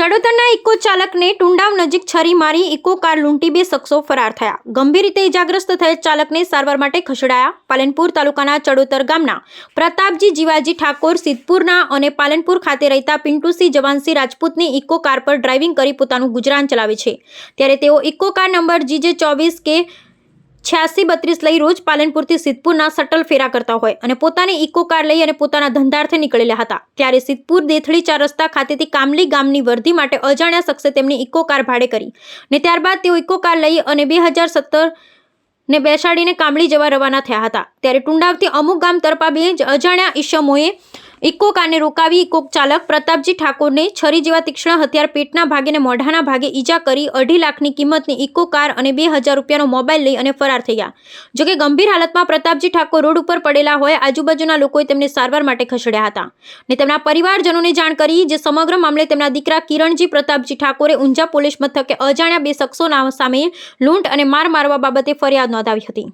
ચડોતરના eco ચાલકને ટુંડાવ નજીક છરી મારી ઇકો કાર લૂંટી 2 શખ્સો ફરાર થયા. ગંભીર રીતે ઇજાગ્રસ્ત થયેલ ચાલકને સારવાર માટે ખસેડાયા. પાલનપુર તાલુકાના ચડોતર ગામના પ્રતાપજી જીવાજી ઠાકોર સિદ્ધપુરના અને પાલનપુર ખાતે રહેતા પિન્ટુસિંહ જવાનસિંહ રાજપૂતની ઇકો કાર પર ડ્રાઇવિંગ કરી પોતાનું ગુજરાન ચલાવે છે. ત્યારે તેઓ ઇકો કાર નંબર GJ24 કે 8632 લઈ રોજ પાલનપુરથી સિદ્ધપુરના શટલ ફેરા કરતા હોય અને પોતાની ઇકો કાર લઈ અને પોતાના ધંધાર્થે નીકળેલા હતા. ત્યારે સિદ્ધપુર દેથળી 4 રસ્તા ખાતેથી કામલી ગામની વર્ધી માટે અજાણ્યા શખ્સે તેમની ઇકો કાર ભાડે કરી ને ત્યારબાદ તેઓ ઇકો કાર લઈ અને 2017 ને બેસાડીને કામલી જવા રવાના થયા હતા. ત્યારે ટુંડાવથી અમુક ગામ તરફા 2 અજાણ્યા ઈસમોએ ઇકો કારને રોકાવી ઇકો ચાલક પ્રતાપજી ઠાકોરને છરી જેવા તીક્ષ્ણ હથિયાર પેટના ભાગે અને મોઢાના ભાગે ઈજા કરી 2.5 લાખની કિંમતની ઇકો કાર અને 2000 રૂપિયાનો મોબાઈલ લઈ અને ફરાર થઈ ગયા. જોકે ગંભીર હાલતમાં પ્રતાપજી ઠાકોર રોડ ઉપર પડેલા હોય આજુબાજુના લોકોએ તેમને સારવાર માટે ખસેડ્યા હતા ને તેમના પરિવારજનોને જાણ કરી, જે સમગ્ર મામલે તેમના દીકરા કિરણજી પ્રતાપજી ઠાકોરે ઊંઝા પોલીસ મથકે અજાણ્યા 2 શખ્સોના સામે લૂંટ અને માર મારવા બાબતે ફરિયાદ નોંધાવી હતી.